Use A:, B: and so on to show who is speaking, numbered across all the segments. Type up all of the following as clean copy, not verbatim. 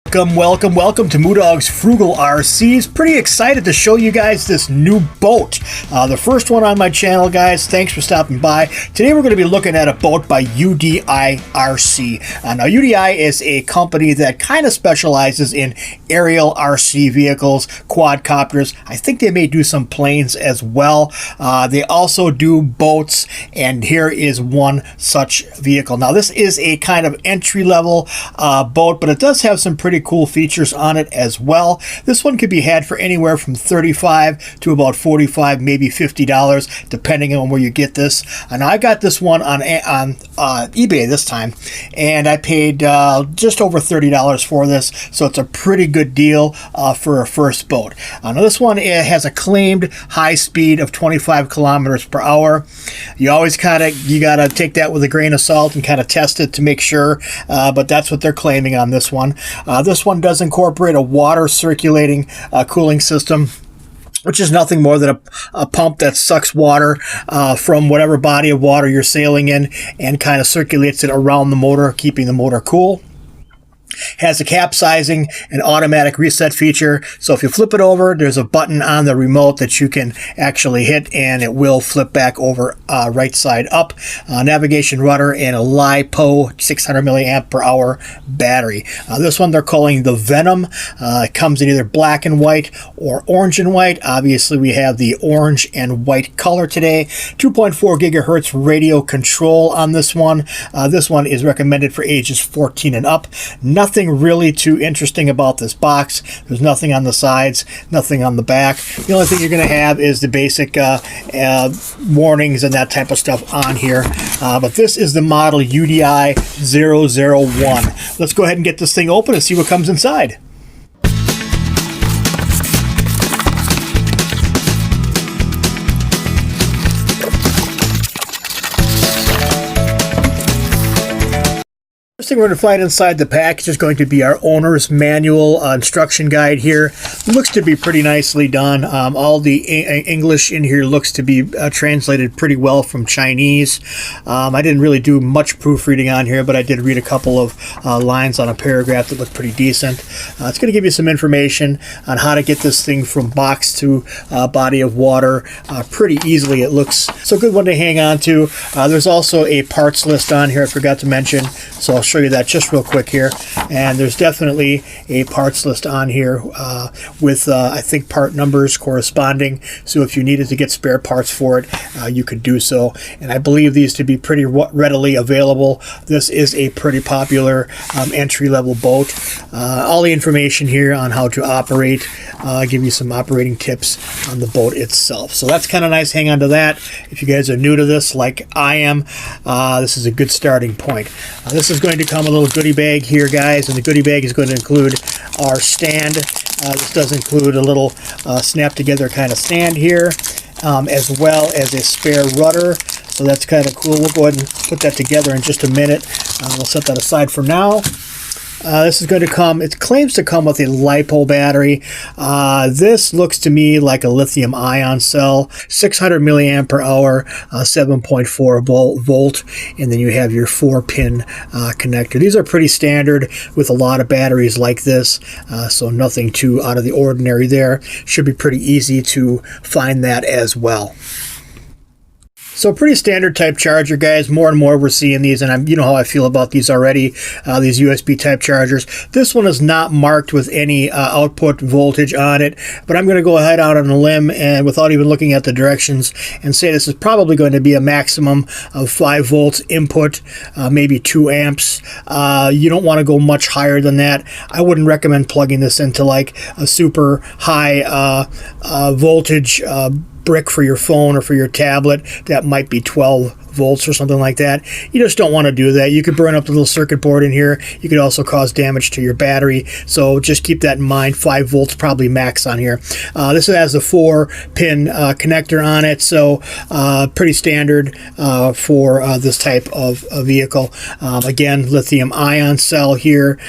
A: Welcome to Moodog's Frugal RCs. Pretty excited to show you guys this new boat. The first one on my channel, guys. Thanks for stopping by. Today we're going to be looking at a boat by UDI RC. Now UDI is a company that kind of specializes in aerial RC vehicles, quadcopters. I think they may do some planes as well. They also do boats, and here is one such vehicle. Now this is a kind of entry-level boat, but it does have some pretty cool features on it as well. This one could be had for anywhere from $35 to about $45, maybe $50, depending on where you get this. And I got this one on eBay this time, and I paid just over $30 for this, so it's a pretty good deal for a first boat. Now this one has a claimed high speed of 25 kilometers per hour. You always you gotta take that with a grain of salt and kind of test it to make sure, but that's what they're claiming on this one. This one does incorporate a water circulating cooling system, which is nothing more than a pump that sucks water from whatever body of water you're sailing in and kind of circulates it around the motor, keeping the motor cool. Has a capsizing and automatic reset feature, so if you flip it over, there's a button on the remote that you can actually hit and it will flip back over right side up. Navigation rudder and a LiPo 600 milliamp per hour battery. This one they're calling the Venom. It comes in either black and white or orange and white. Obviously we have the orange and white color today. 2.4 gigahertz radio control on this one. This one is recommended for ages 14 and up. Nothing really too interesting about this box. There's nothing on the sides, nothing on the back. The only thing you're going to have is the basic warnings and that type of stuff on here. But this is the model UDI001. Let's go ahead and get this thing open and see what comes inside. First thing we're going to find inside the package is going to be our owner's manual instruction guide here. It looks to be pretty nicely done. All the English in here looks to be translated pretty well from Chinese. I didn't really do much proofreading on here, but I did read a couple of lines on a paragraph that looked pretty decent. It's going to give you some information on how to get this thing from box to body of water pretty easily, it looks. So a good one to hang on to. There's also a parts list on here I forgot to mention, so I'll show you that just real quick here. And there's definitely a parts list on here with I think part numbers corresponding, so if you needed to get spare parts for it, you could do so. And I believe these to be pretty readily available. This is a pretty popular entry-level boat. All the information here on how to operate, give you some operating tips on the boat itself. So that's kind of nice. Hang on to that. If you guys are new to this like I am, this is a good starting point. This is going to come a little goodie bag here, guys, and the goodie bag is going to include our stand. This does include a little snap together kind of stand here, as well as a spare rudder. So that's kind of cool. We'll go ahead and put that together in just a minute. We'll set that aside for now. This is going to come, it claims to come with a LiPo battery. This looks to me like a lithium ion cell, 600 milliamp per hour, 7.4 volt, and then you have your 4-pin connector. These are pretty standard with a lot of batteries like this, so nothing too out of the ordinary there. Should be pretty easy to find that as well. So pretty standard type charger, guys. More and more we're seeing these, and you know how I feel about these already, these USB type chargers. This one is not marked with any output voltage on it, but I'm going to go ahead out on a limb and without even looking at the directions and say this is probably going to be a maximum of 5 volts input, maybe 2 amps. You don't want to go much higher than that. I wouldn't recommend plugging this into like a super high voltage brick for your phone or for your tablet that might be 12 volts or something like that. You just don't want to do that. You could burn up the little circuit board in here. You could also cause damage to your battery, so just keep that in mind. 5 volts probably max on here. This has a 4-pin connector on it, so pretty standard for this type of vehicle. Again, lithium ion cell here,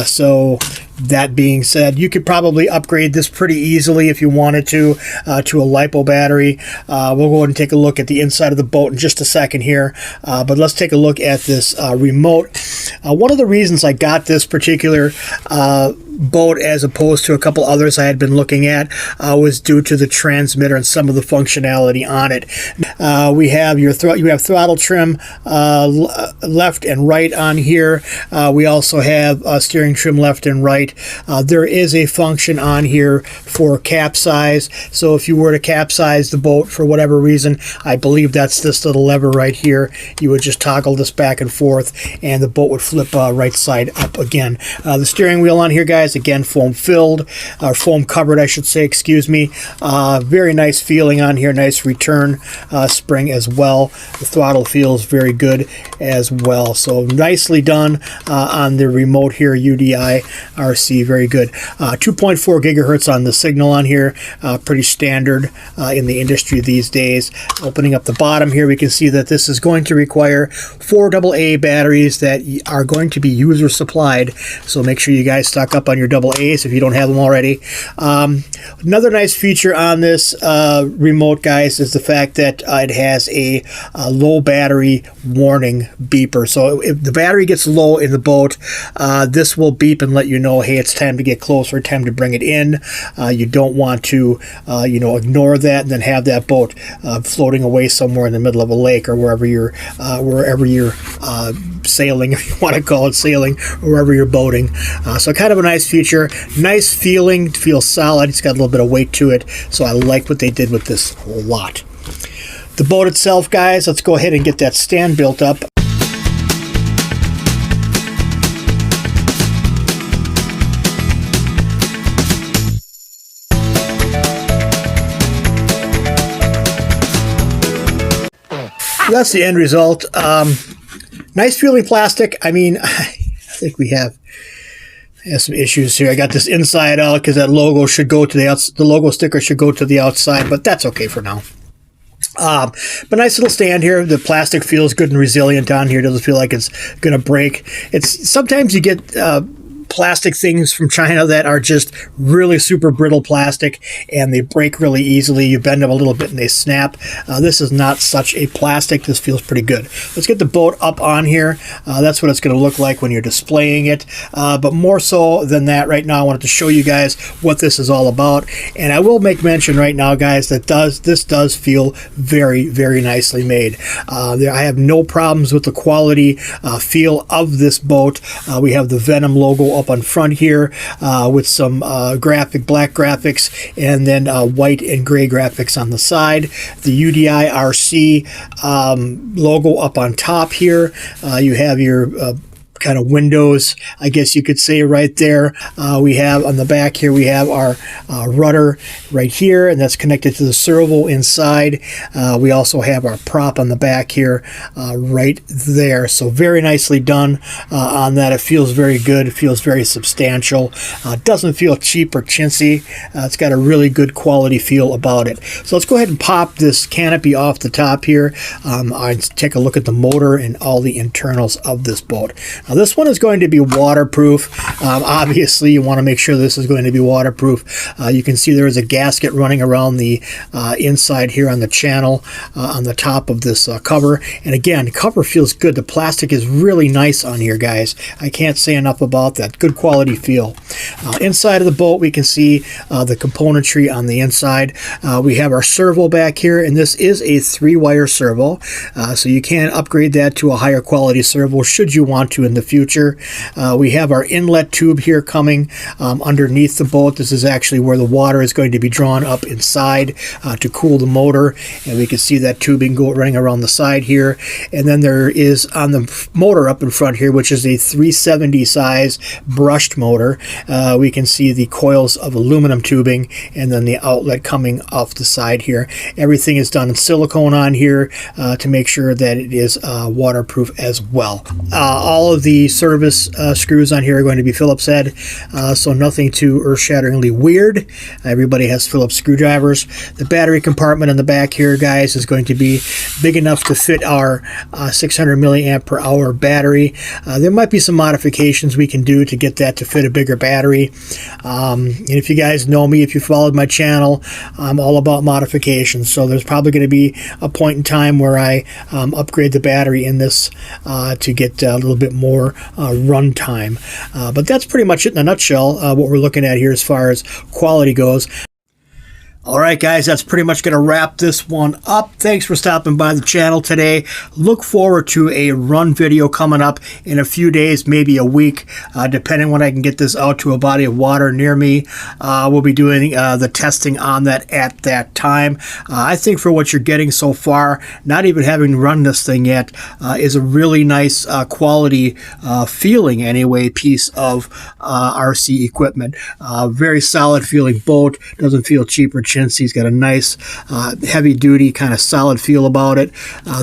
A: so That being said, you could probably upgrade this pretty easily if you wanted to a LiPo battery. We'll go ahead and take a look at the inside of the boat in just a second here, but let's take a look at this remote. One of the reasons I got this particular boat as opposed to a couple others I had been looking at was due to the transmitter and some of the functionality on it. We have you have throttle trim left and right on here. We also have steering trim left and right. There is a function on here for capsize, so if you were to capsize the boat for whatever reason, I believe that's this little lever right here, you would just toggle this back and forth and the boat would flip right side up again. The steering wheel on here, guys, again foam filled, or foam covered I should say, excuse me. Very nice feeling on here, nice return spring as well. The throttle feels very good as well, so nicely done on the remote here, UDI RC, very good. 2.4 gigahertz on the signal on here, pretty standard in the industry these days. Opening up the bottom here, we can see that this is going to require 4 AA batteries that are going to be user supplied, so make sure you guys stock up on your AA's if you don't have them already. Another nice feature on this remote, guys, is the fact that it has a low battery warning beeper. So if the battery gets low in the boat, this will beep and let you know, hey, it's time to get closer, time to bring it in. You don't want to ignore that and then have that boat floating away somewhere in the middle of a lake or wherever you're sailing, if you want to call it sailing, or wherever you're boating. So kind of a nice feature, nice feeling, feels solid. It's got a little bit of weight to it, so I like what they did with this a lot. The boat itself, guys, let's go ahead and get that stand built up. That's the end result. Nice feeling plastic. I mean, I think we have some issues here. I got this inside out because that logo should go to the logo sticker should go to the outside, but that's okay for now. But nice little stand here. The plastic feels good and resilient on here. Doesn't feel like it's gonna break. It's sometimes you get plastic things from China that are just really super brittle plastic and they break really easily. You bend them a little bit and they snap. This is not such a plastic. This feels pretty good. Let's get the boat up on here. That's what it's going to look like when you're displaying it. But more so than that, right now I wanted to show you guys what this is all about. And I will make mention right now, guys, that this does feel very, very nicely made. I have no problems with the quality feel of this boat. We have the Venom logo up on front here with some black graphics and then white and gray graphics on the side. The UDI RC logo up on top here. You have your kind of windows, I guess you could say, right there. We have on the back here, we have our rudder right here, and that's connected to the servo inside. We also have our prop on the back here right there. So very nicely done on that. It feels very good. It feels very substantial. Doesn't feel cheap or chintzy. It's got a really good quality feel about it. So let's go ahead and pop this canopy off the top here. Take a look at the motor and all the internals of this boat. Now, this one is going to be waterproof. Obviously, you want to make sure this is going to be waterproof. You can see there is a gasket running around the inside here on the channel on the top of this cover. And again, the cover feels good. The plastic is really nice on here, guys. I can't say enough about that. Good quality feel. Inside of the boat, we can see the componentry on the inside. We have our servo back here, and this is a 3-wire servo. So you can upgrade that to a higher quality servo should you want to in the future. We have our inlet tube here coming underneath the boat. This is actually where the water is going to be drawn up inside to cool the motor, and we can see that tubing running around the side here. And then there is on the motor up in front here, which is a 370 size brushed motor. We can see the coils of aluminum tubing and then the outlet coming off the side here. Everything is done in silicone on here to make sure that it is waterproof as well. All of the the service screws on here are going to be Phillips head, so nothing too earth-shatteringly weird. Everybody has Phillips screwdrivers. The battery compartment in the back here, guys, is going to be big enough to fit our 600 milliamp per hour battery. There might be some modifications we can do to get that to fit a bigger battery. And if you guys know me, if you followed my channel, I'm all about modifications. So there's probably going to be a point in time where I upgrade the battery in this to get a little bit more run time. But that's pretty much it in a nutshell, what we're looking at here as far as quality goes. All right, guys, that's pretty much going to wrap this one up. Thanks for stopping by the channel today. Look forward to a run video coming up in a few days, maybe a week, depending when I can get this out to a body of water near me. We'll be doing the testing on that at that time. I think for what you're getting so far, not even having run this thing yet, is a really nice quality feeling, anyway, piece of RC equipment. Very solid feeling boat. Doesn't feel cheap or chintzy. It's got a nice heavy duty kind of solid feel about it.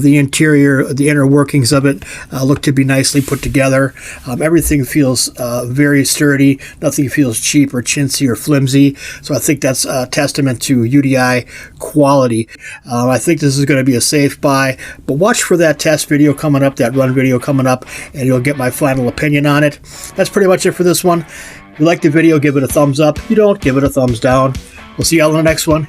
A: The interior, the inner workings of it look to be nicely put together. Everything feels very sturdy. Nothing feels cheap or chintzy or flimsy. So I think that's a testament to UDI quality. I think this is going to be a safe buy, but watch for that test video coming up, that run video coming up, and you'll get my final opinion on it. That's pretty much it for this one. If you like the video, give it a thumbs up. If you don't, give it a thumbs down. We'll see y'all in the next one.